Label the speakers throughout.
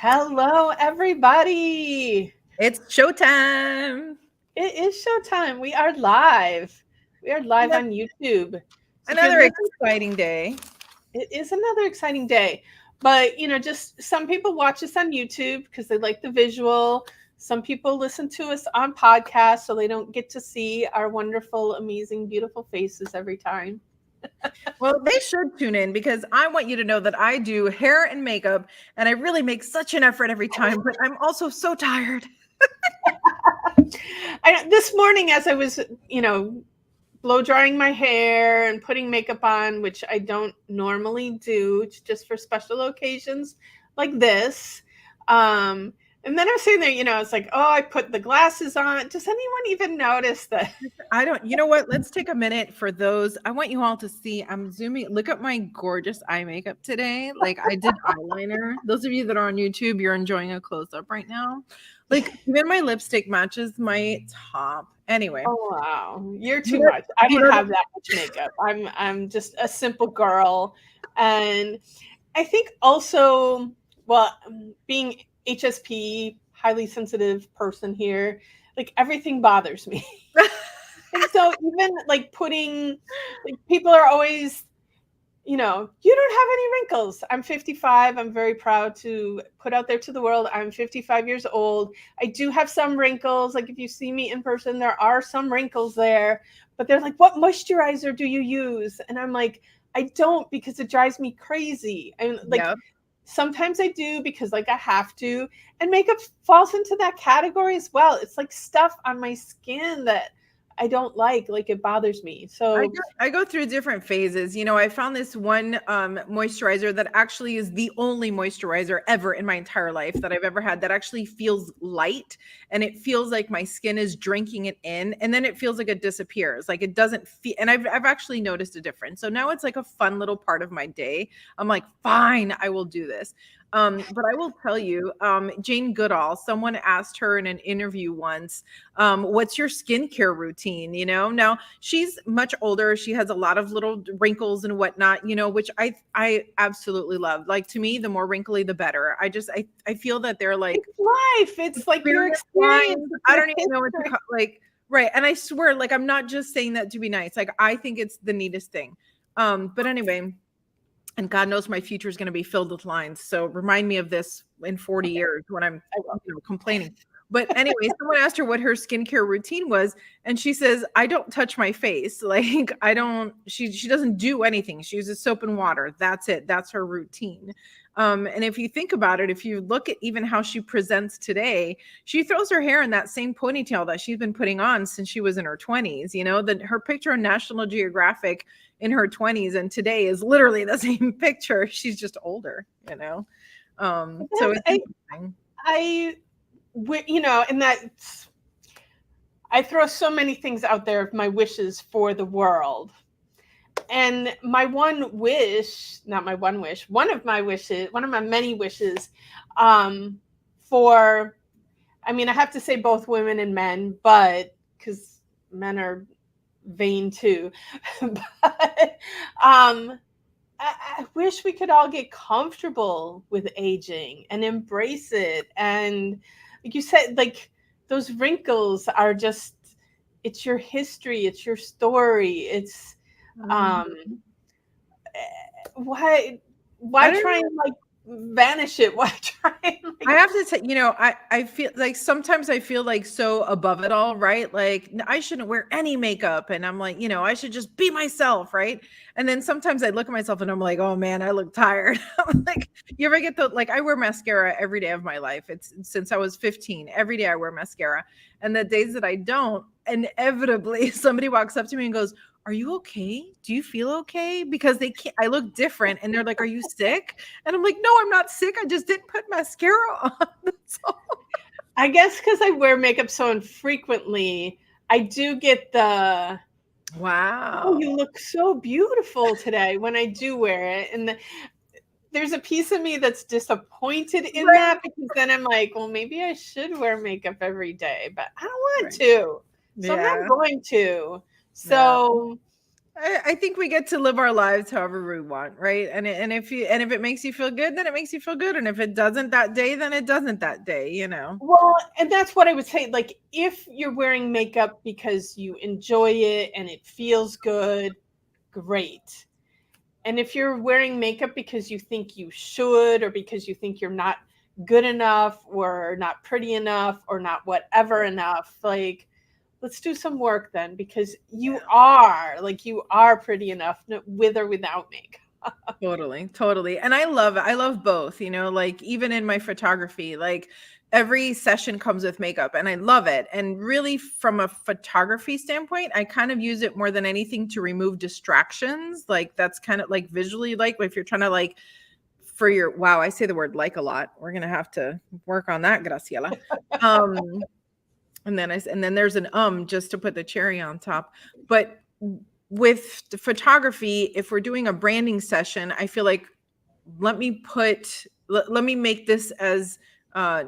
Speaker 1: Hello, everybody.
Speaker 2: It's showtime.
Speaker 1: It is showtime. We are live. We are live
Speaker 2: Ano-
Speaker 1: on YouTube. So if you're
Speaker 2: Another
Speaker 1: listening,
Speaker 2: exciting day.
Speaker 1: it is another exciting day. But, just some people watch us on YouTube because they like the visual. Some people listen to us on podcasts so they don't get to see our wonderful, amazing, beautiful faces every time.
Speaker 2: Well, they should tune in because I want you to know that I do hair and makeup and I really make such an effort every time, but I'm also so tired.
Speaker 1: This morning, as I was, blow drying my hair and putting makeup on, which I don't normally do, it's just for special occasions like this. Um, and then I was sitting there, it's like, oh, I put the glasses on. Does anyone even notice that?
Speaker 2: I don't, you know what? Let's take a minute for those. I want you all to see. I'm zooming. Look at my gorgeous eye makeup today. Like I did eyeliner. Those of you that are on YouTube, you're enjoying a close up right now. Like even my lipstick matches my top. Anyway,
Speaker 1: Oh wow, you're
Speaker 2: you
Speaker 1: too
Speaker 2: know,
Speaker 1: much. I
Speaker 2: you
Speaker 1: don't
Speaker 2: know,
Speaker 1: have that much makeup. I'm just a simple girl, and I think also, well, being HSP, highly sensitive person here, like everything bothers me. And so even like putting, like people are always, you don't have any wrinkles. I'm 55. I'm very proud to put out there to the world. I'm 55 years old. I do have some wrinkles. Like if you see me in person, there are some wrinkles there. But they're like, what moisturizer do you use? And I'm like, I don't, because it drives me crazy. And like
Speaker 2: yeah.
Speaker 1: sometimes I do because like I have to. And makeup falls into that category as well. It's like stuff on my skin that I don't like it bothers me.
Speaker 2: I
Speaker 1: So
Speaker 2: go, I go through different phases. You know, I found this one moisturizer that actually is the only moisturizer ever in my entire life that I've ever had that actually feels light and it feels like my skin is drinking it in and then it feels like it disappears. Like it doesn't feel, and I've actually noticed a difference. So now it's like a fun little part of my day. I'm like, fine, I will do this. But I will tell you, Jane Goodall, someone asked her in an interview once, what's your skincare routine? You know, now she's much older. She has a lot of little wrinkles and whatnot, you know, which I absolutely love. Like to me, the more wrinkly, the better. I feel that they're like
Speaker 1: it's life. It's like your
Speaker 2: experience
Speaker 1: experience.
Speaker 2: lines.
Speaker 1: It's
Speaker 2: I
Speaker 1: your
Speaker 2: don't even know what to
Speaker 1: history.
Speaker 2: call like right. And I swear, like I'm not just saying that to be nice. Like I think it's the neatest thing. But anyway, and God knows my future is going to be filled with lines. So remind me of this in 40
Speaker 1: Okay,
Speaker 2: years when I'm
Speaker 1: I will.
Speaker 2: complaining. But anyway, someone asked her what her skincare routine was, and she says, "I don't touch my face. Like I don't. She doesn't do anything. She uses soap and water. That's it. That's her routine." And if you think about it, if you look at even how she presents today, she throws her hair in that same ponytail that she's been putting on since she was in her 20s. You know, that her picture on National Geographic in her 20s and today is literally the same picture. She's just older, you know. So
Speaker 1: That's
Speaker 2: it's interesting.
Speaker 1: and that's I throw so many things out there of my wishes for the world. And my one wish, not my one wish, one of my wishes, one of my many wishes, um, for I have to say both women and men, but because men are vain too. But I wish we could all get comfortable with aging and embrace it. And like you said, like those wrinkles are just, it's your history, it's your story. It's
Speaker 2: Mhm.
Speaker 1: um why
Speaker 2: I
Speaker 1: why
Speaker 2: don't
Speaker 1: try
Speaker 2: know.
Speaker 1: and like vanish it? Why try and
Speaker 2: I
Speaker 1: like
Speaker 2: have to say, you know, I feel like sometimes I feel like so above it all, right? Like I shouldn't wear any makeup, and I'm like, you know, I should just be myself, right? And then sometimes I look at myself and I'm like, oh man, I look tired. I'm like, you ever get the like? I wear mascara every day of my life. It's since I was 15. Every day I wear mascara, and the days that I don't, inevitably somebody walks up to me and goes, "Are you okay? Do you feel okay?" Because they can't. I look different, and they're like, "Are you sick?" And I'm like, no, I'm not sick. I just didn't put mascara on. That's all.
Speaker 1: I guess because I wear makeup so infrequently, I do get the oh,
Speaker 2: Wow.
Speaker 1: you look so beautiful today when I do wear it. And there's a piece of me that's disappointed in
Speaker 2: Right.
Speaker 1: that because then I'm like, well, maybe I should wear makeup every day, but I don't want
Speaker 2: Right.
Speaker 1: to. So I'm not
Speaker 2: Yeah.
Speaker 1: going to.
Speaker 2: Yeah.
Speaker 1: So
Speaker 2: I think we get to live our lives however we want, right? And if it makes you feel good, then it makes you feel good. And if it doesn't that day, then it doesn't that day, you know.
Speaker 1: Well, and that's what I would say. Like, if you're wearing makeup because you enjoy it and it feels good, great. And if you're wearing makeup because you think you should, or because you think you're not good enough, or not pretty enough, or not whatever enough, like, let's do some work then, because you are pretty enough with or without makeup.
Speaker 2: Totally. And I love both, you know, like even in my photography, like every session comes with makeup and I love it. And really from a photography standpoint, I kind of use it more than anything to remove distractions. Like that's kind of like visually, like if you're trying to like for your, wow, I say the word like a lot. We're going to have to work on that, Graciela. And then there's an just to put the cherry on top. But with the photography, if we're doing a branding session, I feel like let me make this as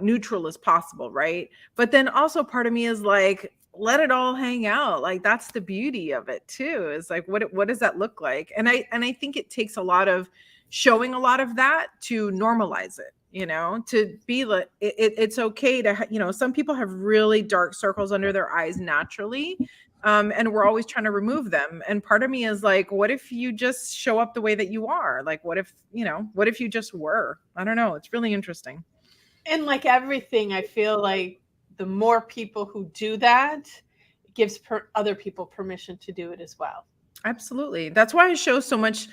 Speaker 2: neutral as possible, right? But then also part of me is like, let it all hang out. Like that's the beauty of it too. Is like what does that look like? And I think it takes a lot of showing a lot of that to normalize it, you know, to be like it's okay to you know, some people have really dark circles under their eyes naturally. And we're always trying to remove them. And part of me is like, what if you just show up the way that you are? Like, what if you just were? I don't know. It's really interesting.
Speaker 1: And like everything, I feel like the more people who do that, it gives other people permission to do it as well.
Speaker 2: Absolutely. That's why I show so much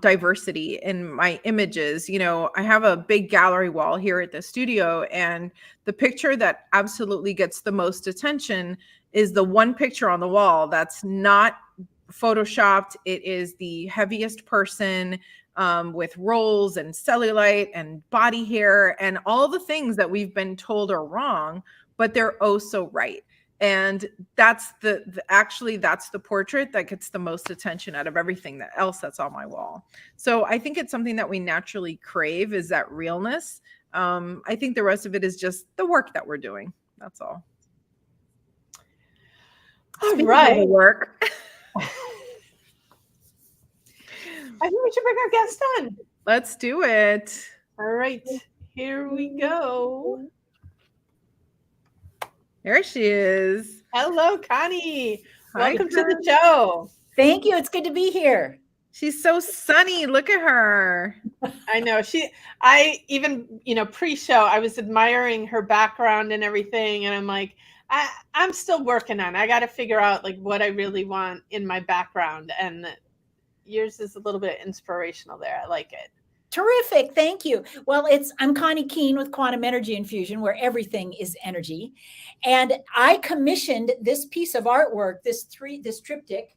Speaker 2: diversity in my images. You know, I have a big gallery wall here at the studio, and the picture that absolutely gets the most attention is the one picture on the wall that's not photoshopped. It is the heaviest person with rolls and cellulite and body hair and all the things that we've been told are wrong, but they're oh so right. And that's actually that's the portrait that gets the most attention out of everything else that's on my wall. So I think it's something that we naturally crave, is that realness. I think the rest of it is just the work that we're doing. That's all.
Speaker 1: All right.
Speaker 2: Work.
Speaker 1: I think we should bring our guest on.
Speaker 2: Let's do it.
Speaker 1: All right, here we go.
Speaker 2: There she is.
Speaker 1: Hello, Connie.
Speaker 2: Hi,
Speaker 1: welcome to the show.
Speaker 3: Thank you. It's good to be here.
Speaker 2: She's so sunny. Look at her.
Speaker 1: I know. I even, pre-show, I was admiring her background and everything. And I'm like, I'm still working on it. I got to figure out like what I really want in my background. And yours is a little bit inspirational there. I like it.
Speaker 3: Terrific. Thank you. Well, I'm Connie Kean with Quantum Energy Infusion, where everything is energy. And I commissioned this piece of artwork, this triptych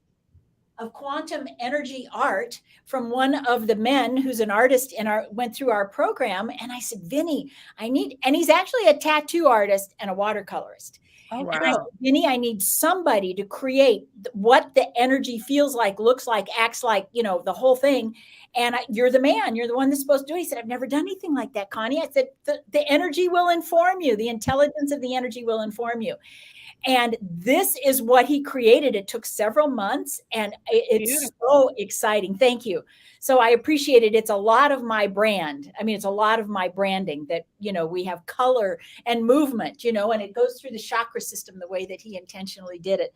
Speaker 3: of quantum energy art from one of the men who's an artist went through our program. And I said, Vinny, and he's actually a tattoo artist and a watercolorist.
Speaker 2: Oh, wow.
Speaker 3: And I said, Vinny, I need somebody to create what the energy feels like, looks like, acts like, the whole thing. And you're the man. You're the one that's supposed to do it. He said, I've never done anything like that, Connie. I said, the energy will inform you. The intelligence of the energy will inform you. And this is what he created. It took several months, and it's beautiful. So exciting. Thank you. So I appreciate it. It's a lot of my brand. I mean, it's a lot of my branding that, we have color and movement, and it goes through the chakra system the way that he intentionally did it.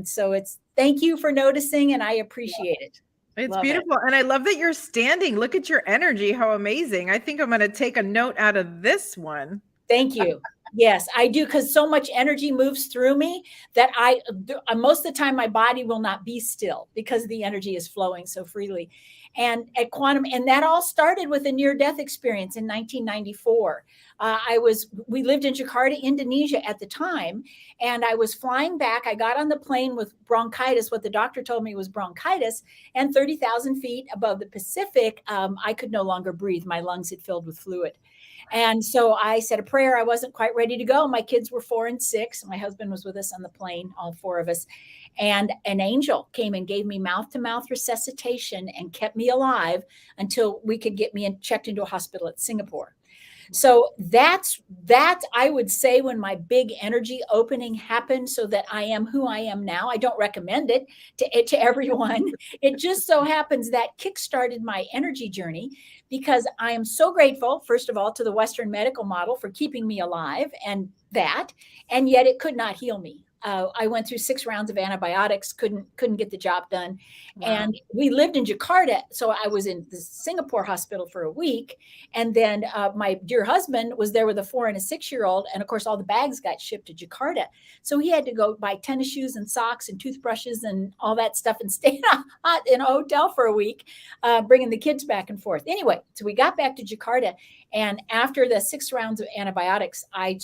Speaker 3: So thank you for noticing, and I appreciate it.
Speaker 2: It's beautiful. And I love that you're standing. Look at your energy. How amazing. I think I'm going to take a note out of this one.
Speaker 3: Thank you. Yes, I do. Because so much energy moves through me that most of the time my body will not be still because the energy is flowing so freely. And at Quantum, and that all started with a near-death experience in 1994. We lived in Jakarta, Indonesia at the time, and I was flying back. I got on the plane with bronchitis, what the doctor told me was bronchitis, and 30,000 feet above the Pacific, I could no longer breathe. My lungs had filled with fluid. And so I said a prayer. I wasn't quite ready to go. My kids were 4 and 6. My husband was with us on the plane, all 4 of us. And an angel came and gave me mouth-to-mouth resuscitation and kept me alive until we could get me checked into a hospital at Singapore. So that's I would say when my big energy opening happened, so that I am who I am now. I don't recommend it to everyone. It just so happens that kickstarted my energy journey, because I am so grateful, first of all, to the Western medical model for keeping me alive, and yet it could not heal me. I went through 6 rounds of antibiotics, couldn't get the job done.
Speaker 2: Wow.
Speaker 3: And we lived in Jakarta. So I was in the Singapore hospital for a week. And then my dear husband was there with a 4 and a 6-year-old. And of course, all the bags got shipped to Jakarta. So he had to go buy tennis shoes and socks and toothbrushes and all that stuff and stay in a hotel for a week, bringing the kids back and forth. Anyway, so we got back to Jakarta. And after the 6 rounds of antibiotics, I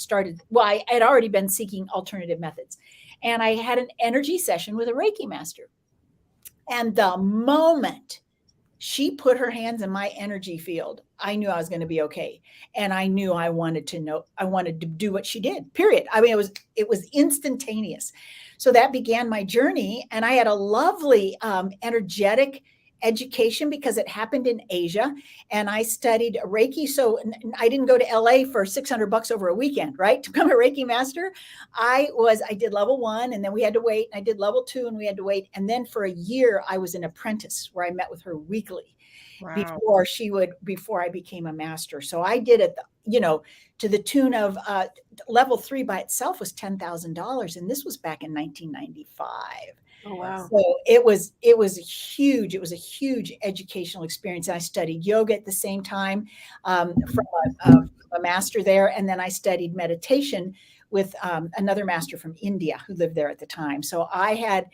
Speaker 3: had already been seeking alternative methods. And I had an energy session with a Reiki master. And the moment she put her hands in my energy field, I knew I was going to be okay. And I knew I wanted to do what she did, period. I mean, it was instantaneous. So that began my journey. And I had a lovely, energetic education, because it happened in Asia, and I studied Reiki. So I didn't go to LA for $600 over a weekend, right? To become a Reiki master. I did level 1, and then we had to wait. I did level 2, and we had to wait. And then for a year, I was an apprentice where I met with her weekly. Wow. Before I became a master. So I did it, to the tune of level 3 by itself was $10,000. And this was back in 1995.
Speaker 1: Oh, wow.
Speaker 3: So it was huge. It was a huge educational experience. And I studied yoga at the same time from a master there. And then I studied meditation with another master from India who lived there at the time. So I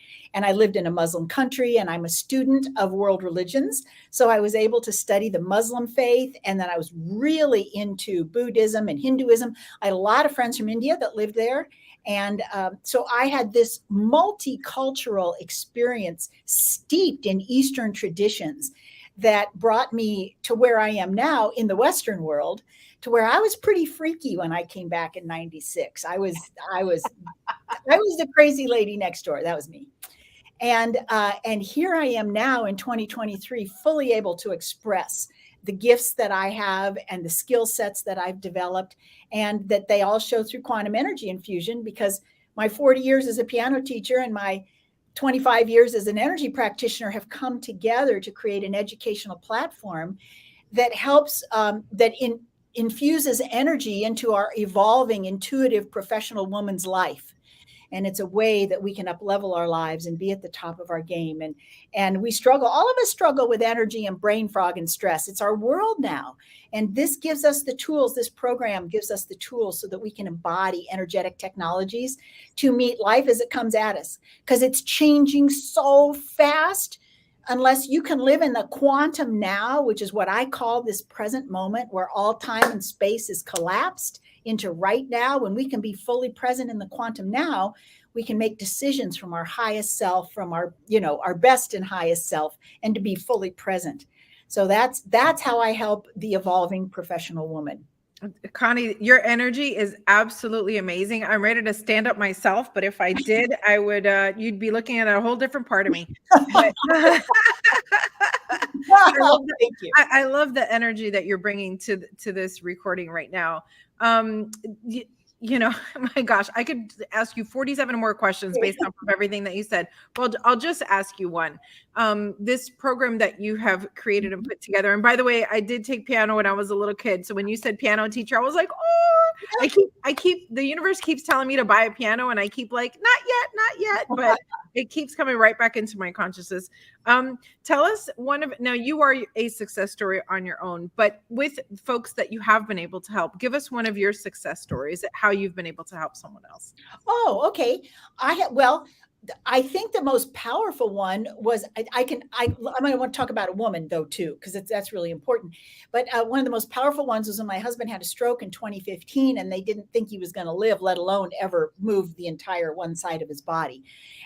Speaker 3: lived in a Muslim country, and I'm a student of world religions. So I was able to study the Muslim faith. And then I was really into Buddhism and Hinduism. I had a lot of friends from India that lived there. And so I had this multicultural experience steeped in Eastern traditions that brought me to where I am now in the Western world, to where I was pretty freaky when I came back in 96. I was the crazy lady next door. That was me. And here I am now in 2023, fully able to express the gifts that I have and the skill sets that I've developed, and that they all show through Quantum Energy Infusion, because my 40 years as a piano teacher and my 25 years as an energy practitioner have come together to create an educational platform that helps, infuses energy into our evolving, intuitive professional woman's life. And it's a way that we can up-level our lives and be at the top of our game. And we struggle, all of us struggle with energy and brain fog and stress. It's our world now. And this gives us the tools, this program gives us the tools so that we can embody energetic technologies to meet life as it comes at us. Because it's changing so fast. Unless you can live in the quantum now, which is what I call this present moment, where all time and space is collapsed into right now, when we can be fully present in the quantum now, we can make decisions from our highest self, from our best and highest self, and to be fully present. So that's how I help the evolving professional woman.
Speaker 2: Connie, your energy is absolutely amazing. I'm ready to stand up myself, but if I did, I would, you'd be looking at a whole different part of me. But,
Speaker 3: Thank you.
Speaker 2: I love the energy that you're bringing to this recording right now. My gosh, I could ask you 47 more questions based off of everything that you said. Well, I'll just ask you one. This program that you have created and put together, and by the way, I did take piano when I was a little kid. So when you said piano teacher, I was like, oh, I keep, the universe keeps telling me to buy a piano, and I keep like, not yet, but it keeps coming right back into my consciousness. Tell us now you are a success story on your own, but with folks that you have been able to help, give us one of your success stories, how you've been able to help someone else.
Speaker 3: Oh, okay. I think the most powerful one was, I might want to talk about a woman though, too, because that's really important. But one of the most powerful ones was when my husband had a stroke in 2015, and they didn't think he was going to live, let alone ever move the entire one side of his body.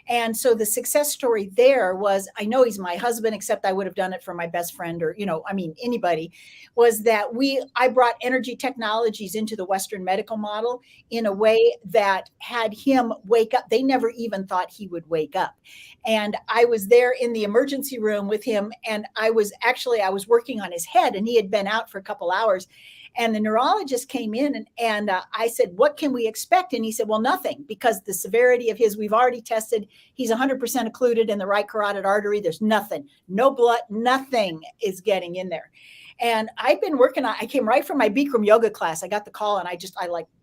Speaker 3: And so the success story there was, I know he's my husband, except I would have done it for my best friend or, anybody, was that I brought energy technologies into the Western medical model in a way that had him wake up. They never even thought he would wake up. And I was there in the emergency room with him. And I was working on his head, and he had been out for a couple hours. And the neurologist came in, and I said, what can we expect? And he said, well, nothing, because the severity of we've already tested. He's 100% occluded in the right carotid artery. There's nothing, no blood, nothing is getting in there. And I've been working on, I came right from my Bikram yoga class. I got the call, and I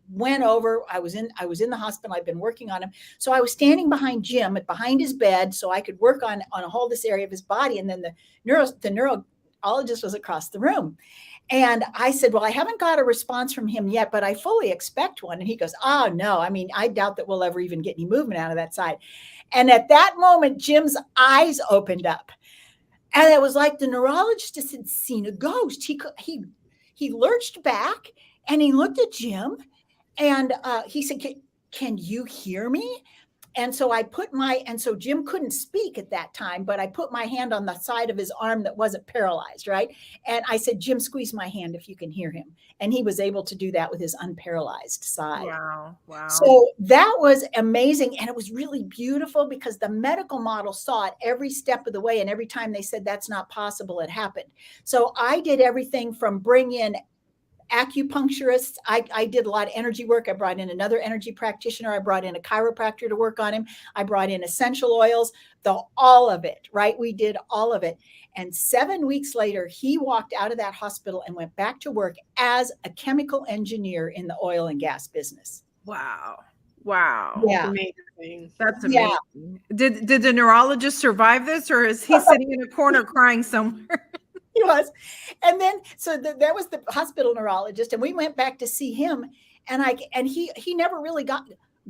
Speaker 3: went over. I was in the hospital. I've been working on him. So I was standing behind Jim, behind his bed, so I could work on a whole this area of his body. And then the neurologist was across the room. And I said, well, I haven't got a response from him yet, but I fully expect one. And he goes, oh, no. I mean, I doubt that we'll ever even get any movement out of that side. And at that moment, Jim's eyes opened up. And it was like the neurologist just had seen a ghost. He lurched back, and he looked at Jim, and he said, can you hear me? And so so Jim couldn't speak at that time, but I put my hand on the side of his arm that wasn't paralyzed, right? And I said, Jim, squeeze my hand if you can hear him. And he was able to do that with his unparalyzed side.
Speaker 2: Wow.
Speaker 3: So that was amazing. And it was really beautiful because the medical model saw it every step of the way. And every time they said that's not possible, it happened. So I did everything from bring in acupuncturists. I did a lot of energy work. I brought in another energy practitioner. I brought in a chiropractor to work on him. I brought in essential oils, all of it, right? We did all of it. And 7 weeks later, he walked out of that hospital and went back to work as a chemical engineer in the oil and gas business.
Speaker 2: Wow.
Speaker 3: Yeah.
Speaker 1: Amazing.
Speaker 2: That's amazing. Yeah. Did the neurologist survive this, or is he sitting in a corner crying somewhere?
Speaker 3: He was. And then, so that was the hospital neurologist, and we went back to see him, and he never really got,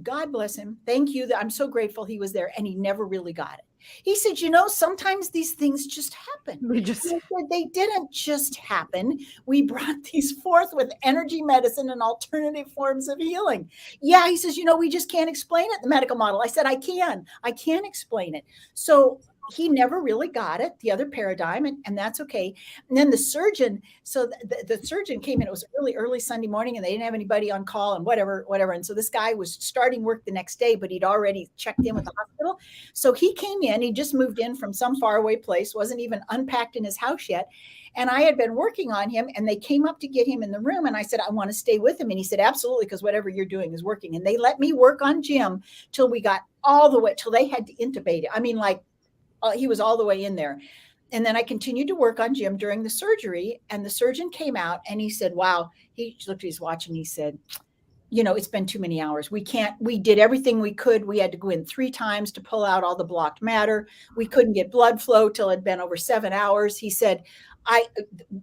Speaker 3: God bless him. Thank you. I'm so grateful he was there, and he never really got it. He said, sometimes these things just happen. They didn't just happen. We brought these forth with energy medicine and alternative forms of healing. Yeah, he says, we just can't explain it, the medical model. I said, I can explain it. So he never really got it, the other paradigm, and that's okay. And then the surgeon, so the surgeon came in, it was really early Sunday morning, and they didn't have anybody on call and whatever. And so this guy was starting work the next day, but he'd already checked in with the hospital. So he came in, he just moved in from some faraway place, wasn't even unpacked in his house yet. And I had been working on him, and they came up to get him in the room. And I said, I want to stay with him. And he said, absolutely, because whatever you're doing is working. And they let me work on Jim till we got all the way, till they had to intubate it. I mean, he was all the way in there. And then I continued to work on Jim during the surgery. And the surgeon came out, and he said, wow, he looked at his watch, and he said, it's been too many hours. We did everything we could. We had to go in 3 times to pull out all the blocked matter. We couldn't get blood flow till it'd been over 7 hours. He said,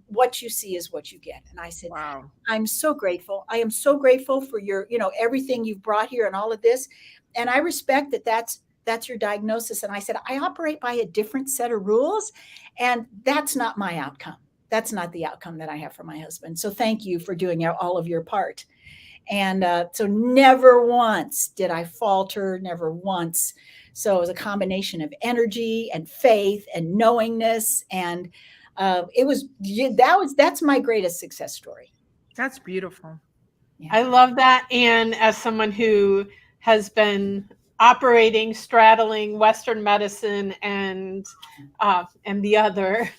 Speaker 3: what you see is what you get. And I said, wow, I'm so grateful. I am so grateful for your, everything you've brought here and all of this. And I respect that that's your diagnosis. And I said, I operate by a different set of rules, and that's not my outcome. That's not the outcome that I have for my husband. So thank you for doing all of your part. And so never once did I falter, never once. So it was a combination of energy and faith and knowingness. And that's my greatest success story.
Speaker 2: That's beautiful.
Speaker 1: Yeah. I love that. And as someone who has been straddling Western medicine and the other,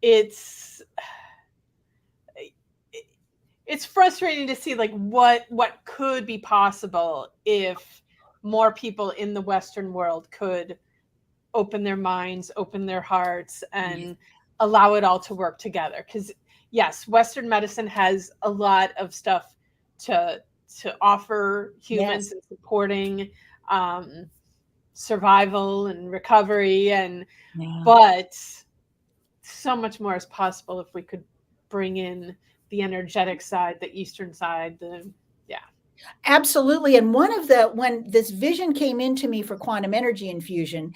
Speaker 1: it's frustrating to see what could be possible if more people in the Western world could open their minds, open their hearts, and allow it all to work together. Because yes, Western medicine has a lot of stuff to offer humans, and supporting survival and recovery, but so much more is possible if we could bring in the energetic side, the Eastern side,
Speaker 3: Absolutely. And when this vision came into me for quantum energy infusion,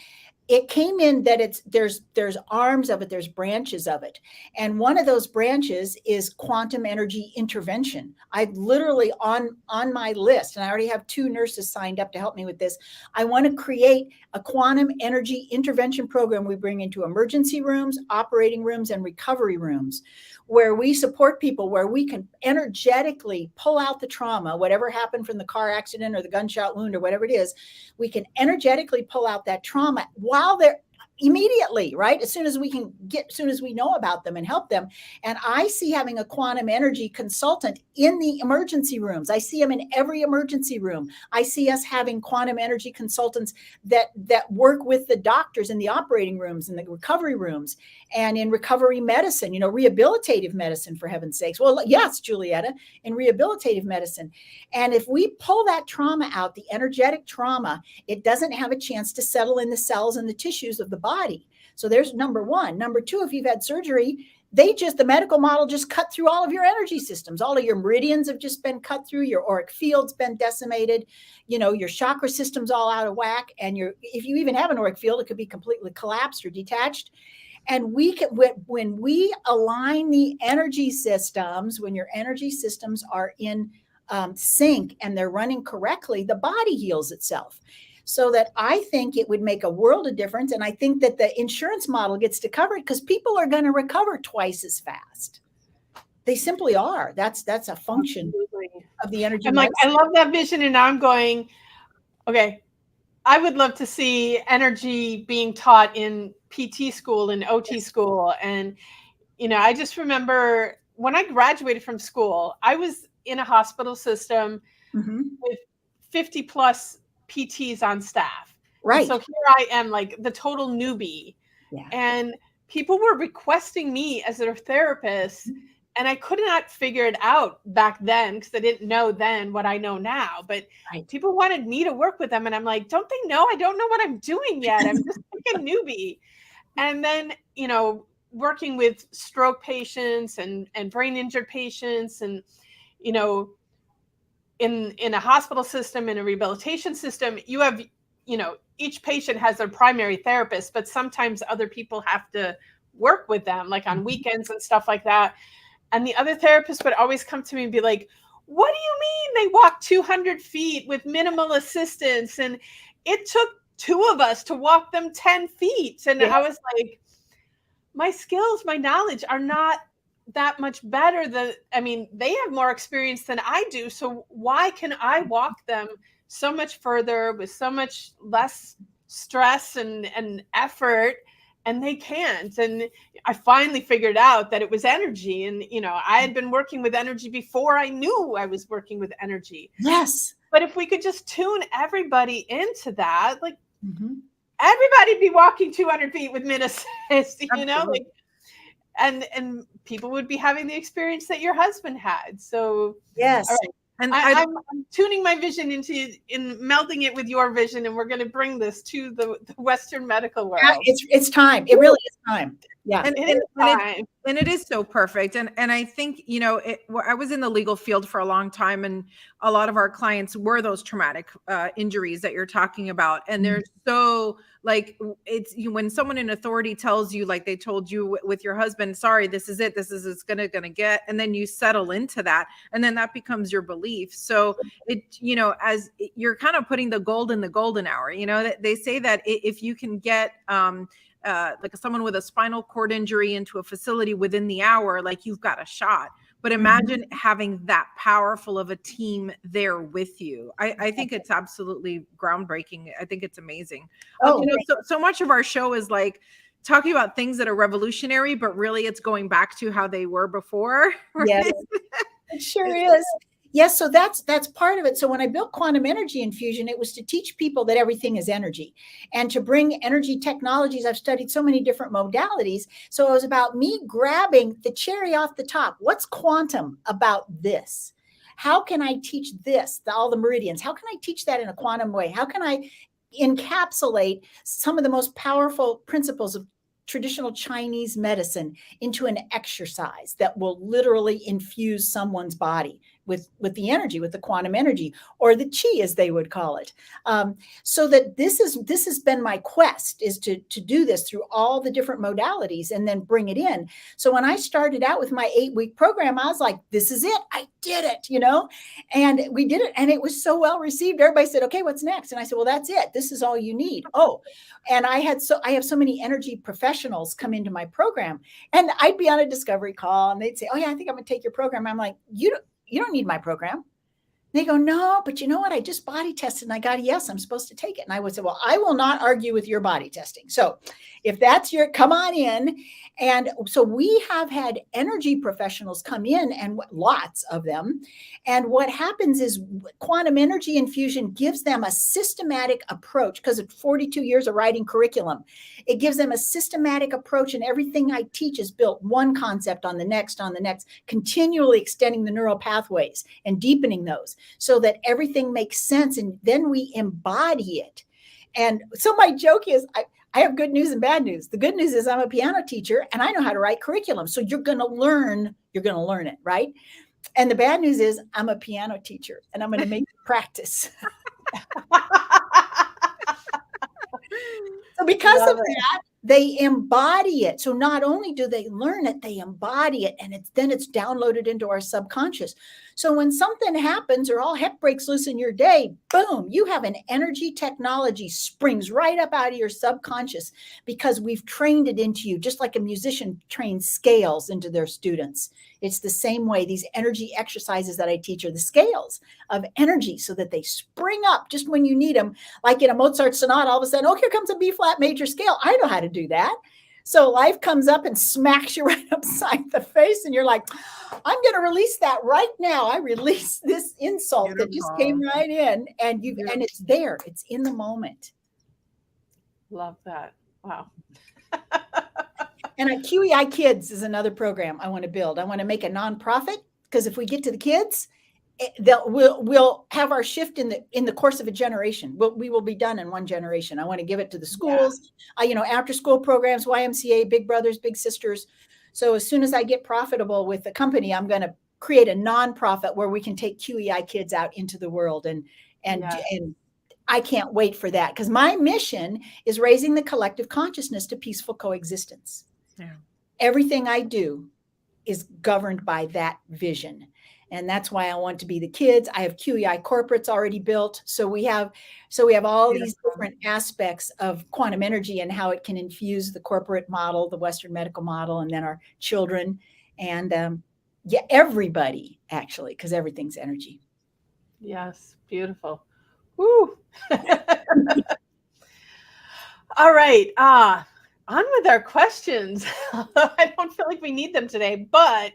Speaker 3: it came in that there's arms of it, there's branches of it. And one of those branches is quantum energy intervention. I literally on my list, and I already have 2 nurses signed up to help me with this. I want to create a quantum energy intervention program we bring into emergency rooms, operating rooms, and recovery rooms, where we support people, where we can energetically pull out the trauma, whatever happened from the car accident or the gunshot wound or whatever it is. We can energetically pull out that trauma while they're immediately, right? As soon as we know about them and help them. And I see having a quantum energy consultant in the emergency rooms. I see them in every emergency room. I see us having quantum energy consultants that work with the doctors in the operating rooms and the recovery rooms and in recovery medicine, rehabilitative medicine, for heaven's sakes. Well, yes, Julietta, in rehabilitative medicine. And if we pull that trauma out, the energetic trauma, it doesn't have a chance to settle in the cells and the tissues of the body. So there's number 1. Number 2, if you've had surgery, the medical model just cut through all of your energy systems. All of your meridians have just been cut through. Your auric field's been decimated. Your chakra system's all out of whack. And if you even have an auric field, it could be completely collapsed or detached. And when we align the energy systems, when your energy systems are in sync and they're running correctly, the body heals itself. So that I think it would make a world of difference. And I think that the insurance model gets to cover it because people are going to recover twice as fast. They simply are. That's a function of the energy.
Speaker 1: I'm like, I love that vision. And now I'm going, okay, I would love to see energy being taught in PT school and OT school. And, I just remember when I graduated from school, I was in a hospital system with 50 plus PTs on staff.
Speaker 3: Right.
Speaker 1: And so here I am, like the total newbie. Yeah. And people were requesting me as their therapist. And I could not figure it out back then because I didn't know then what I know now. But people wanted me to work with them. And I'm like, don't they know? I don't know what I'm doing yet. I'm just like a newbie. And then, working with stroke patients and brain injured patients and, in a hospital system, in a rehabilitation system, you have, each patient has their primary therapist, but sometimes other people have to work with them, like on weekends and stuff like that. And the other therapist would always come to me and be like, what do you mean they walk 200 feet with minimal assistance? And it took 2 of us to walk them 10 feet. And I was like, my skills, my knowledge are not that much better. They have more experience than I do. So why can I walk them so much further with so much less stress and effort, and they can't? And I finally figured out that it was energy. And, I had been working with energy before I knew I was working with energy.
Speaker 3: Yes.
Speaker 1: But if we could just tune everybody into that, like everybody'd be walking 200 feet with min assist, and people would be having the experience that your husband had. So
Speaker 3: yes.
Speaker 1: All right. And I'm tuning my vision in melding it with your vision, and we're going to bring this to the Western medical world.
Speaker 3: It's time. It really is time. Yeah,
Speaker 2: and it is so perfect. And I think, I was in the legal field for a long time, and a lot of our clients were those traumatic injuries that you're talking about. And they're so it's when someone in authority tells you, like they told you with your husband, sorry, this is it. This is it's gonna get, and then you settle into that, and then that becomes your belief. So it, as you're kind of putting the gold in the golden hour, they say that if you can get like someone with a spinal cord injury into a facility within the hour, like you've got a shot. But imagine having that powerful of a team there with you. I think it's absolutely groundbreaking. I think it's amazing. So much of our show is like talking about things that are revolutionary, but really it's going back to how they were before. Right?
Speaker 3: Yes, it sure is. Yes, so that's part of it. So when I built Quantum Energy Infusion, it was to teach people that everything is energy and to bring energy technologies. I've studied so many different modalities. So it was about me grabbing the cherry off the top. What's quantum about this? How can I teach this, all the meridians? How can I teach that in a quantum way? How can I encapsulate some of the most powerful principles of traditional Chinese medicine into an exercise that will literally infuse someone's body with the energy, with the quantum energy, or the chi, as they would call it. So that this has been my quest, is to do this through all the different modalities and then bring it in. So when I started out with my 8-week program, I was like, this is it. I did it, and we did it. And it was so well received. Everybody said, okay, what's next? And I said, well, that's it. This is all you need. Oh, and I have so many energy professionals come into my program, and I'd be on a discovery call and they'd say, oh yeah, I think I'm going to take your program. I'm like, you don't need my program. They go, no, but you know what? I just body tested and I got a yes, I'm supposed to take it. And I would say, well, I will not argue with your body testing. So if that's come on in. And so we have had energy professionals come in, and lots of them. And what happens is quantum energy infusion gives them a systematic approach, because of 42 years of writing curriculum. It gives them a systematic approach, and everything I teach is built one concept on the next, continually extending the neural pathways and deepening those so that everything makes sense. And then we embody it. And so my joke is, I have good news and bad news. The good news is I'm a piano teacher and I know how to write curriculum. So you're going to learn it, right? And the bad news is I'm a piano teacher and I'm going to make you practice. So because of that, they embody it. So not only do they learn it, they embody it, and then it's downloaded into our subconscious. So when something happens or all heck breaks loose in your day, boom, you have an energy technology springs right up out of your subconscious, because we've trained it into you, just like a musician trains scales into their students. It's the same way. These energy exercises that I teach are the scales of energy, so that they spring up just when you need them. Like in a Mozart sonata, all of a sudden, oh, here comes a B flat major scale. I know how to do that. So life comes up and smacks you right upside the face, and you're like, I'm going to release that right now. I release this insult that just came right in, and it's there. It's in the moment.
Speaker 1: Love that. Wow.
Speaker 3: And QEI Kids is another program I want to build. I want to make a nonprofit, because if we get to the kids, we'll have our shift in the course of a generation. We will be done in one generation. I want to give it to the schools, after school programs, YMCA, Big Brothers, Big Sisters. So as soon as I get profitable with the company, I'm going to create a nonprofit where we can take QEI Kids out into the world. And I can't wait for that, because my mission is raising the collective consciousness to peaceful coexistence. Yeah. Everything I do is governed by that vision. And that's why I want to be the kids. I have QEI corporates already built. So we have all these different aspects of quantum energy and how it can infuse the corporate model, the Western medical model, and then our children, and everybody, actually, because everything's energy.
Speaker 1: Yes, beautiful. Woo. All right. On with our questions. I don't feel like we need them today, but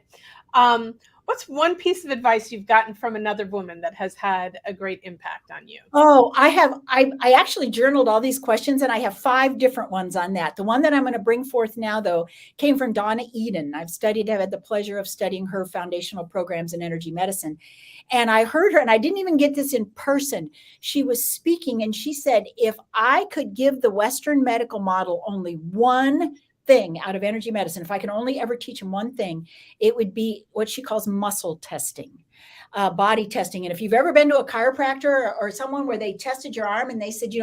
Speaker 1: what's one piece of advice you've gotten from another woman that has had a great impact on you?
Speaker 3: Oh, I actually journaled all these questions, and I have 5 different ones on that. The one that I'm going to bring forth now, though, came from Donna Eden. I've had the pleasure of studying her foundational programs in energy medicine. And I heard her, and I didn't even get this in person. She was speaking, and she said, if I could give the Western medical model only one thing out of energy medicine, if I can only ever teach them one thing, it would be what she calls muscle testing, body testing. And if you've ever been to a chiropractor or someone where they tested your arm and they said,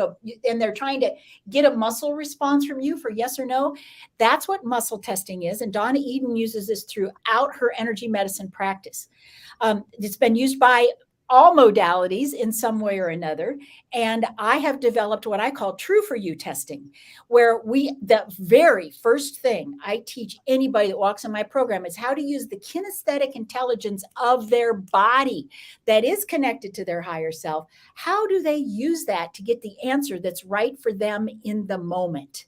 Speaker 3: and they're trying to get a muscle response from you for yes or no, that's what muscle testing is. And Donna Eden uses this throughout her energy medicine practice. It's been used by all modalities in some way or another. And I have developed what I call true for you testing, where the very first thing I teach anybody that walks in my program is how to use the kinesthetic intelligence of their body that is connected to their higher self. How do they use that to get the answer that's right for them in the moment?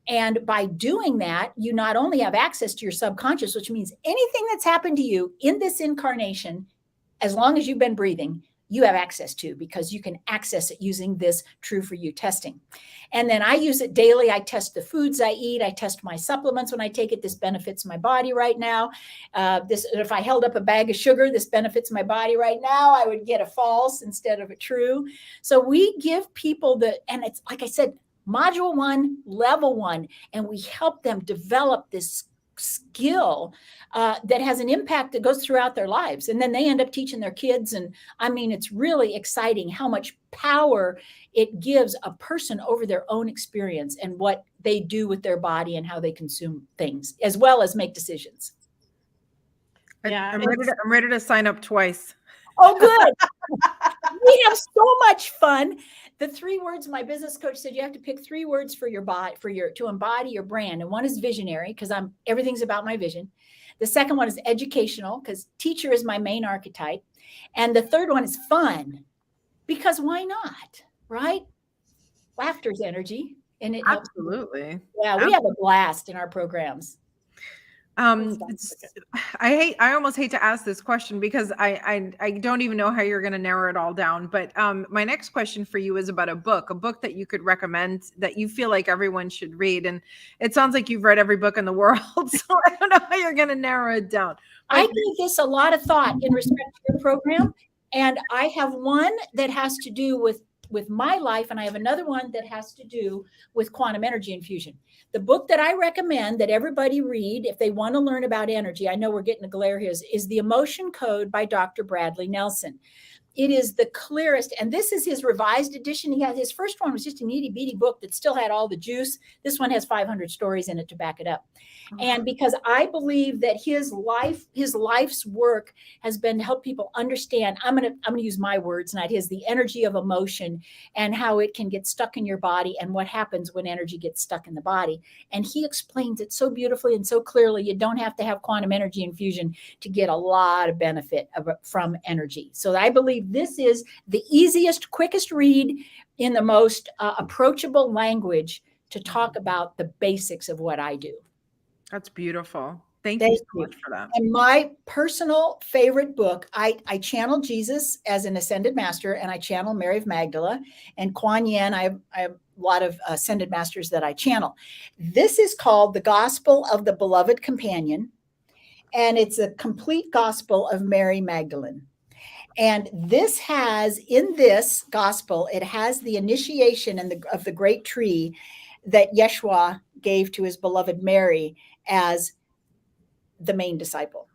Speaker 3: And by doing that, you not only have access to your subconscious, which means anything that's happened to you in this incarnation, as long as you've been breathing, you have access to, because you can access it using this true for you testing. And then I use it daily. I test the foods I eat. I test my supplements when I take it. This benefits my body right now. If I held up a bag of sugar, this benefits my body right now. I would get a false instead of a true. So we give people and it's like I said, module 1, level 1, and we help them develop this skill that has an impact that goes throughout their lives. And then they end up teaching their kids. And I mean, it's really exciting how much power it gives a person over their own experience and what they do with their body and how they consume things, as well as make decisions.
Speaker 1: Yeah,
Speaker 2: I'm ready to sign up twice.
Speaker 3: Oh, good. We have so much fun. The 3 words my business coach said, you have to pick 3 words for your body, to embody your brand. And one is visionary, because everything's about my vision. The second one is educational, because teacher is my main archetype. And the third one is fun, because why not? Right? Laughter's energy. And it helps.
Speaker 2: Absolutely.
Speaker 3: Yeah, we have a blast in our programs.
Speaker 2: I almost hate to ask this question because I don't even know how you're going to narrow it all down. But my next question for you is about a book that you could recommend that you feel like everyone should read. And it sounds like you've read every book in the world, so I don't know how you're going to narrow it down.
Speaker 3: I give this a lot of thought in respect to your program. And I have one that has to do with my life, and I have another one that has to do with quantum energy infusion. The book that I recommend that everybody read if they want to learn about energy, I know we're getting a glare here, is The Emotion Code by Dr. Bradley Nelson. It is the clearest, and this is his revised edition. His first one was just an itty bitty book that still had all the juice. This one has 500 stories in it to back it up. And because I believe that his life's work has been to help people understand, I'm gonna use my words, not his, the energy of emotion and how it can get stuck in your body and what happens when energy gets stuck in the body. And he explains it so beautifully and so clearly. You don't have to have quantum energy infusion to get a lot of benefit from energy. So I believe this is the easiest, quickest read in the most approachable language to talk about the basics of what I do.
Speaker 2: That's beautiful. Thank you so much for that.
Speaker 3: And my personal favorite book, I channel Jesus as an ascended master, and I channel Mary of Magdala and Connie Kean. I have a lot of ascended masters that I channel. This is called The Gospel of the Beloved Companion, and it's a complete gospel of Mary Magdalene. And this has, in this gospel, it has the initiation of the great tree that Yeshua gave to his beloved Mary as the main disciple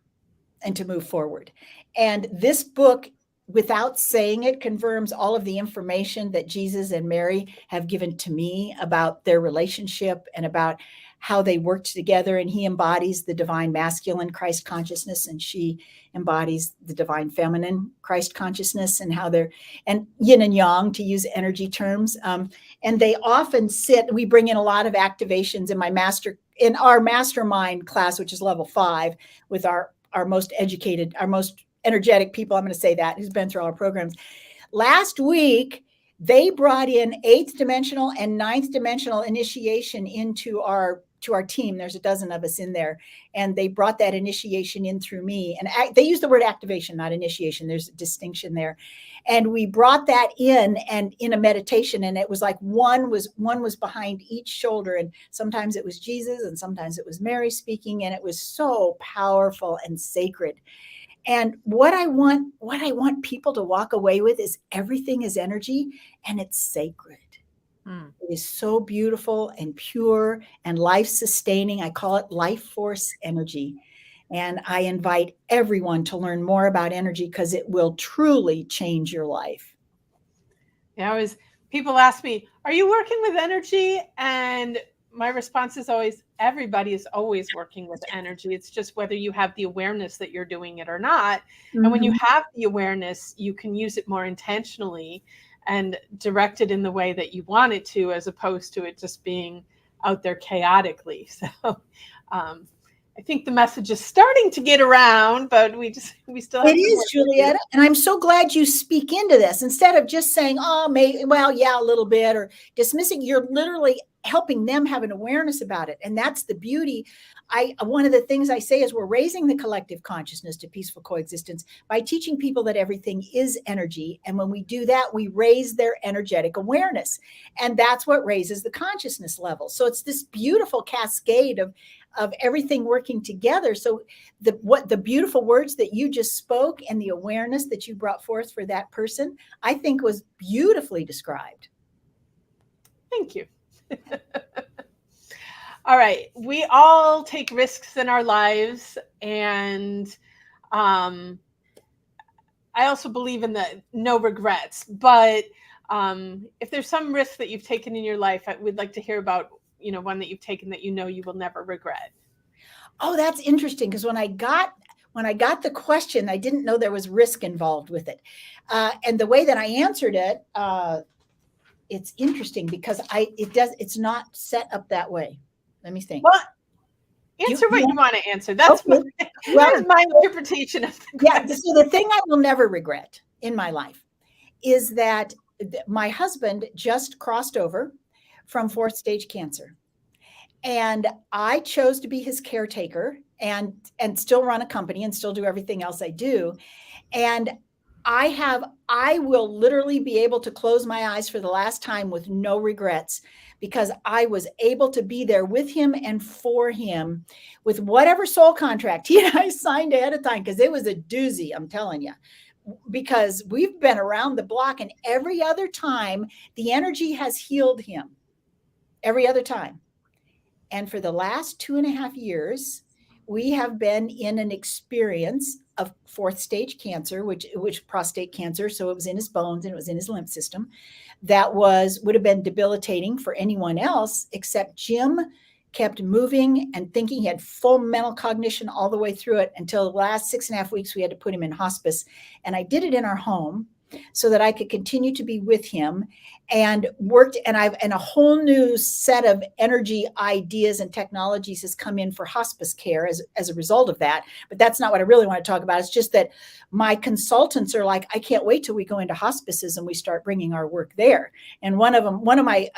Speaker 3: and to move forward. And this book, without saying it, confirms all of the information that Jesus and Mary have given to me about their relationship and about how they worked together. And he embodies the divine masculine Christ consciousness, and she embodies the divine feminine Christ consciousness, and how they're, and yin and yang, to use energy terms. And they often we bring in a lot of activations in our mastermind class, which is level 5, with our most educated, our most energetic people, I'm going to say that, who's been through all our programs. Last week, they brought in 8th dimensional and 9th dimensional initiation into our team. There's a dozen of us in there, and they brought that initiation in through me. And they use the word activation, not initiation. There's a distinction there. And we brought that in, and in a meditation, and it was like one was behind each shoulder, and sometimes it was Jesus and sometimes it was Mary speaking, and it was so powerful and sacred. And what I want people to walk away with is everything is energy, and it's sacred. It is so beautiful and pure and life-sustaining. I call it life force energy. And I invite everyone to learn more about energy, because it will truly change your life.
Speaker 1: Yeah, people ask me, are you working with energy? And my response is always, everybody is always working with energy. It's just whether you have the awareness that you're doing it or not. Mm-hmm. And when you have the awareness, you can use it more intentionally and direct it in the way that you want it to, as opposed to it just being out there chaotically. So I think the message is starting to get around, but we still have
Speaker 3: it is, Julietta. And I'm so glad you speak into this instead of just saying, oh, maybe, well, yeah, a little bit, or dismissing. You're literally helping them have an awareness about it. And that's the beauty. One of the things I say is we're raising the collective consciousness to peaceful coexistence by teaching people that everything is energy. And when we do that, we raise their energetic awareness. And that's what raises the consciousness level. So it's this beautiful cascade of everything working together. So the beautiful words that you just spoke and the awareness that you brought forth for that person, I think was beautifully described.
Speaker 1: Thank you. All right. We all take risks in our lives, and um, I also believe in the no regrets. But if there's some risk that you've taken in your life, I would like to hear about, one that you've taken that you will never regret.
Speaker 3: Oh, that's interesting, because when I got the question, I didn't know there was risk involved with it, and the way that I answered it, it's interesting because it's not set up that way. Let me think.
Speaker 1: Well, answer what you want to answer. That's
Speaker 3: okay.
Speaker 1: Well, my interpretation of the question.
Speaker 3: Yeah. So the thing I will never regret in my life is that my husband just crossed over from 4th stage cancer. And I chose to be his caretaker and still run a company and still do everything else I do. And I will literally be able to close my eyes for the last time with no regrets, because I was able to be there with him and for him with whatever soul contract he and I signed ahead of time, because it was a doozy, I'm telling you, because we've been around the block, and every other time the energy has healed him, every other time. And for the last 2.5 years, we have been in an experience of 4th stage cancer, which prostate cancer. So it was in his bones and it was in his lymph system. That would have been debilitating for anyone else, except Jim kept moving and thinking. He had full mental cognition all the way through it until the last 6.5 weeks. We had to put him in hospice. And I did it in our home so that I could continue to be with him, and worked. And a whole new set of energy ideas and technologies has come in for hospice care as a result of that. But that's not what I really want to talk about. It's just that my consultants are like, I can't wait till we go into hospices and we start bringing our work there. And one of my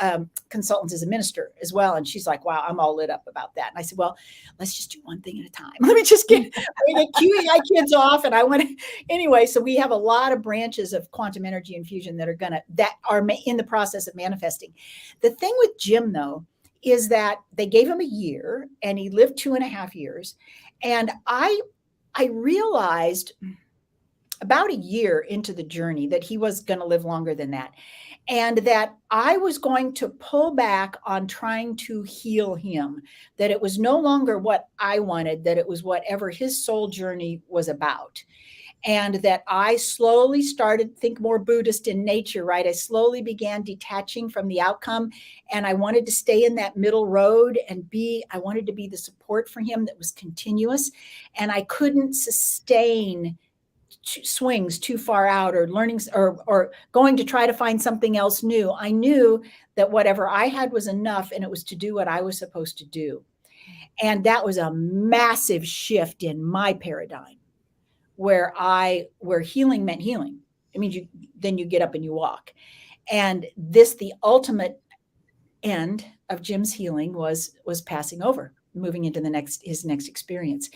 Speaker 3: consultants is a minister as well. And she's like, wow, I'm all lit up about that. And I said, well, let's just do one thing at a time. Let me just get QEI kids off. And I want to, anyway, so we have a lot of branches of quantum energy infusion that are in the process of manifesting. The thing with Jim, though, is that they gave him a year and he lived 2.5 years. And I realized about a year into the journey that he was going to live longer than that. And that I was going to pull back on trying to heal him, that it was no longer what I wanted, that it was whatever his soul journey was about. And that I slowly started to think more Buddhist in nature, right? I slowly began detaching from the outcome, and I wanted to stay in that middle road and I wanted to be the support for him that was continuous. And I couldn't sustain swings too far out, or learnings, or going to try to find something else new. I knew that whatever I had was enough, and it was to do what I was supposed to do. And that was a massive shift in my paradigm, where healing meant healing. It means then you get up and you walk. And the ultimate end of Jim's healing was passing over, moving into his next experience.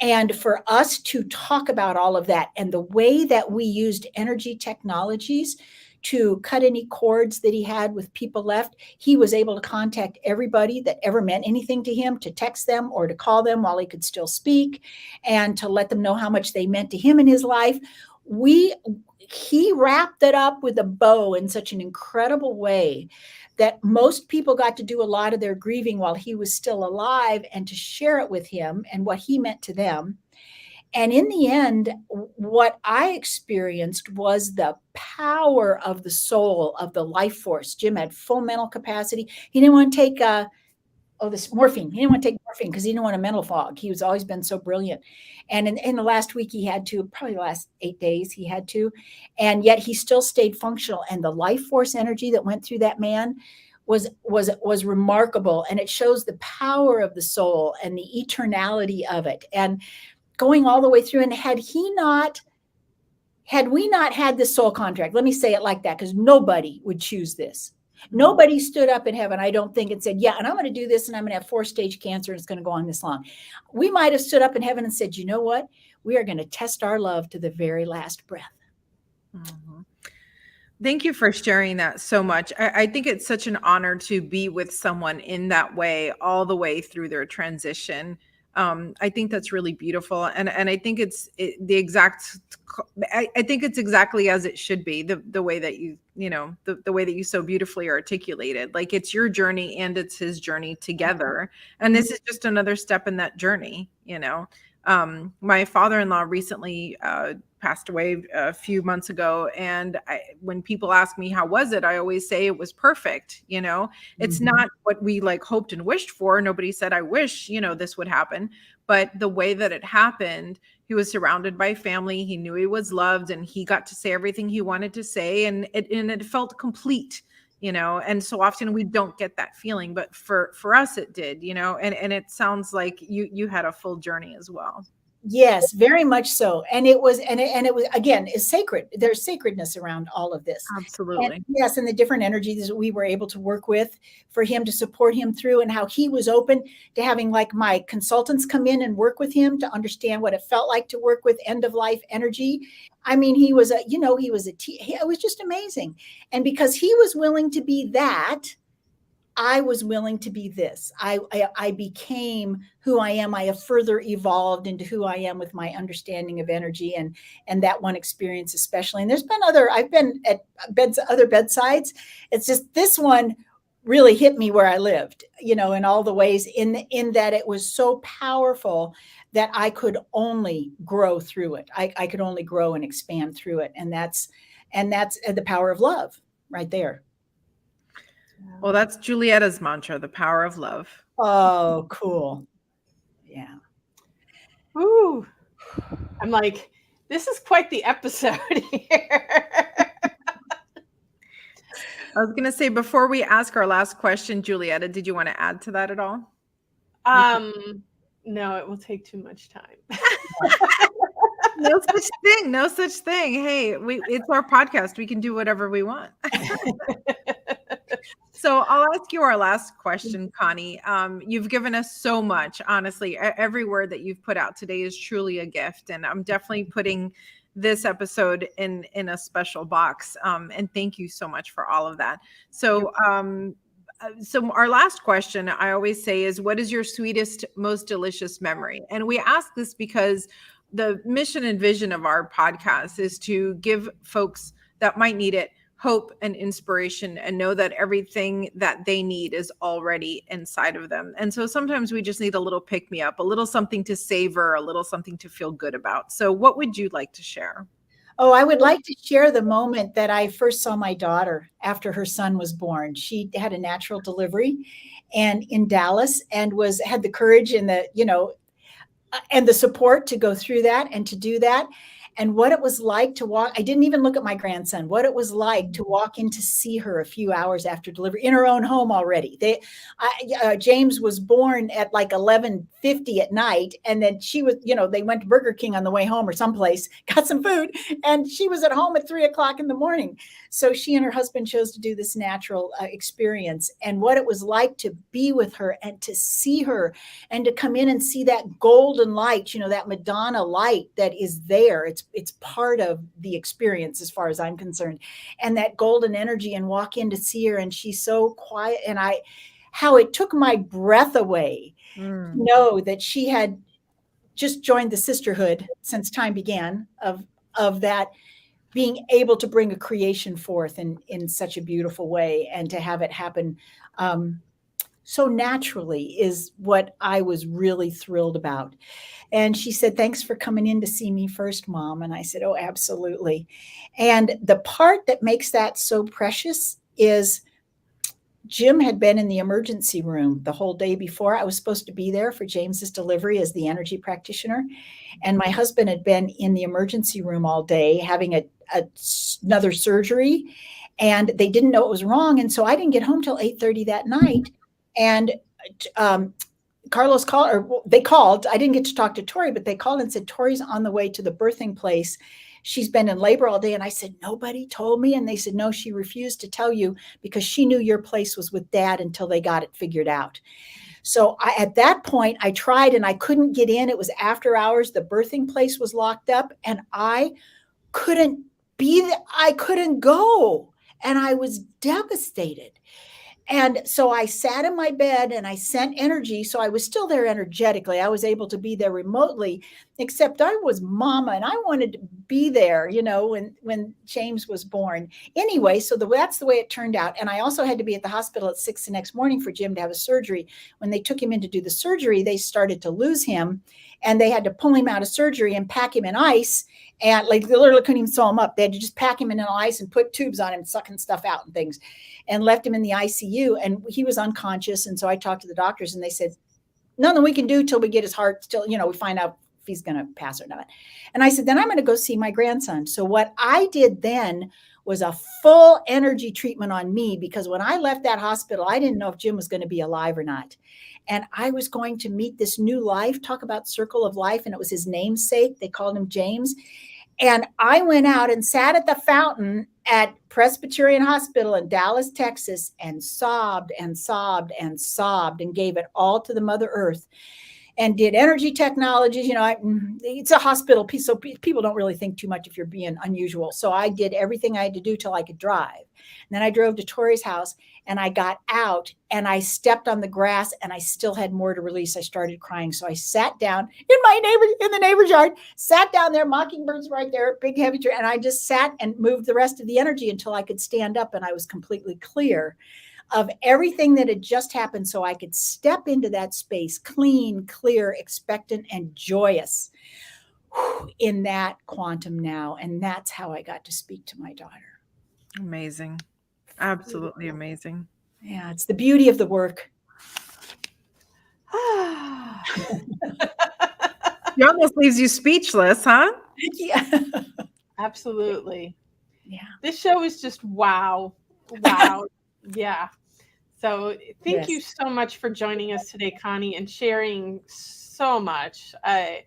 Speaker 3: And for us to talk about all of that, and the way that we used energy technologies to cut any cords that he had with people left, he was able to contact everybody that ever meant anything to him, to text them or to call them while he could still speak, and to let them know how much they meant to him in his life. He wrapped it up with a bow in such an incredible way that most people got to do a lot of their grieving while he was still alive, and to share it with him and what he meant to them. And in the end, what I experienced was the power of the soul, of the life force. Jim had full mental capacity. He didn't want to take this morphine. He didn't want to take morphine because he didn't want a mental fog. He was always been so brilliant. And in the last week he had to, probably the last 8 days he had to, and yet he still stayed functional. And the life force energy that went through that man was remarkable. And it shows the power of the soul and the eternality of it. And going all the way through, and had we not had this soul contract, let me say it like that, because nobody would choose this. Nobody stood up in heaven, I don't think, and said, yeah, and I'm going to do this, and I'm going to have 4-stage cancer, and it's going to go on this long. We might have stood up in heaven and said, you know what? We are going to test our love to the very last breath.
Speaker 2: Mm-hmm. Thank you for sharing that so much. I think it's such an honor to be with someone in that way, all the way through their transition. I think that's really beautiful. And I think I think it's exactly as it should be, the way that the way that you so beautifully articulated. Like, it's your journey and it's his journey together. And this is just another step in that journey, My father-in-law recently passed away a few months ago. And when people ask me, how was it? I always say it was perfect. It's not what we like hoped and wished for. Nobody said, I wish, this would happen. But the way that it happened, he was surrounded by family. He knew he was loved, and he got to say everything he wanted to say. And it felt complete, and so often we don't get that feeling, but for us, it did, and it sounds like you had a full journey as well.
Speaker 3: Yes, very much so. And it was, and it was, again, is sacred. There's sacredness around all of this.
Speaker 2: Absolutely.
Speaker 3: And yes. And the different energies that we were able to work with for him to support him through, and how he was open to having like my consultants come in and work with him to understand what it felt like to work with end of life energy. I mean, it was just amazing. And because he was willing to be that, I was willing to be this. I became who I am. I have further evolved into who I am with my understanding of energy and that one experience especially. And there's been I've been at other bedsides. It's just this one really hit me where I lived, in all the ways in that it was so powerful that I could only grow through it. I could only grow and expand through it. And that's the power of love right there.
Speaker 2: Well, that's Julietta's mantra, the power of love.
Speaker 3: Oh, cool. Yeah.
Speaker 1: Ooh. I'm like, this is quite the episode here.
Speaker 2: I was going to say, before we ask our last question, Julietta, did you want to add to that at all?
Speaker 1: No, it will take too much time.
Speaker 2: No such thing. Hey, it's our podcast. We can do whatever we want. So I'll ask you our last question, Connie. You've given us so much, honestly. Every word that you've put out today is truly a gift. And I'm definitely putting this episode in a special box. And thank you so much for all of that. So our last question, I always say, is what is your sweetest, most delicious memory? And we ask this because the mission and vision of our podcast is to give folks that might need it hope and inspiration, and know that everything that they need is already inside of them. And so sometimes we just need a little pick me up, a little something to savor, a little something to feel good about. So what would you like to share?
Speaker 3: Oh, I would like to share the moment that I first saw my daughter after her son was born. She had a natural delivery and in Dallas, and had the courage and the support to go through that and to do that. And what it was like to walk, I didn't even look at my grandson, what it was like to walk in to see her a few hours after delivery in her own home already. James was born at like 11:50 at night. And then she was, they went to Burger King on the way home or someplace, got some food, and she was at home at 3:00 in the morning. So she and her husband chose to do this natural experience. And what it was like to be with her and to see her and to come in and see that golden light, that Madonna light that is there. It's part of the experience as far as I'm concerned. And that golden energy, and walk in to see her, and she's so quiet. And how it took my breath away to know that she had just joined the sisterhood since time began of that, being able to bring a creation forth in such a beautiful way, and to have it happen so naturally is what I was really thrilled about. And she said, "Thanks for coming in to see me first, Mom." And I said, "Oh, absolutely." And the part that makes that so precious is Jim had been in the emergency room the whole day before. I was supposed to be there for James's delivery as the energy practitioner. And my husband had been in the emergency room all day having another surgery, and they didn't know it was wrong. And so I didn't get home till 8:30 that night. And Carlos called, or they called. I didn't get to talk to Tori, but they called and said, "Tori's on the way to the birthing place. She's been in labor all day." And I said, "Nobody told me." And they said, "No, she refused to tell you because she knew your place was with Dad until they got it figured out." So at that point, I tried and I couldn't get in. It was after hours. The birthing place was locked up, and I couldn't go. And I was devastated. And so I sat in my bed and I sent energy. So I was still there energetically. I was able to be there remotely, except I was mama and I wanted to be there, when James was born. Anyway, so that's the way it turned out. And I also had to be at the hospital at 6 the next morning for Jim to have a surgery. When they took him in to do the surgery, they started to lose him and they had to pull him out of surgery and pack him in ice. And like they literally couldn't even sew him up. They had to just pack him in ice and put tubes on him, sucking stuff out and things, and left him in the ICU. And he was unconscious. And so I talked to the doctors and they said, nothing we can do till we get his heart still, we find out if he's going to pass or not. And I said, then I'm going to go see my grandson. So what I did then was a full energy treatment on me, because when I left that hospital, I didn't know if Jim was going to be alive or not. And I was going to meet this new life, talk about circle of life. And it was his namesake. They called him James. And I went out and sat at the fountain at Presbyterian Hospital in Dallas, Texas, and sobbed and sobbed and sobbed and gave it all to the Mother Earth and did energy technologies. It's a hospital piece, so people don't really think too much if you're being unusual. So I did everything I had to do till I could drive. And then I drove to Tori's house and I got out and I stepped on the grass and I still had more to release. I started crying. So I sat down in the neighbor's yard, sat down there, mockingbirds right there, big heavy tree. And I just sat and moved the rest of the energy until I could stand up and I was completely clear of everything that had just happened. So I could step into that space, clean, clear, expectant, and joyous in that quantum now. And that's how I got to speak to my daughter.
Speaker 2: Amazing. Absolutely amazing.
Speaker 3: Yeah, it's the beauty of the work.
Speaker 2: It almost leaves you speechless, huh?
Speaker 3: Yeah.
Speaker 1: Absolutely.
Speaker 3: Yeah.
Speaker 1: This show is just wow. Wow. Yeah. So thank you so much for joining us today, Connie, and sharing so much. I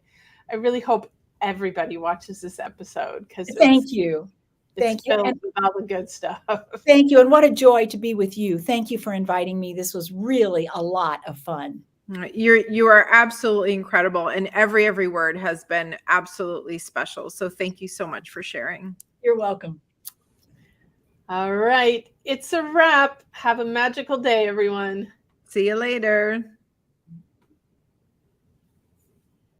Speaker 1: really hope everybody watches this episode, because
Speaker 3: thank you.
Speaker 1: Thank you. And with all the good stuff.
Speaker 3: Thank you. And what a joy to be with you. Thank you for inviting me. This was really a lot of fun.
Speaker 2: You are absolutely incredible. And every word has been absolutely special. So thank you so much for sharing.
Speaker 3: You're welcome.
Speaker 1: All right. It's a wrap. Have a magical day, everyone.
Speaker 2: See you later.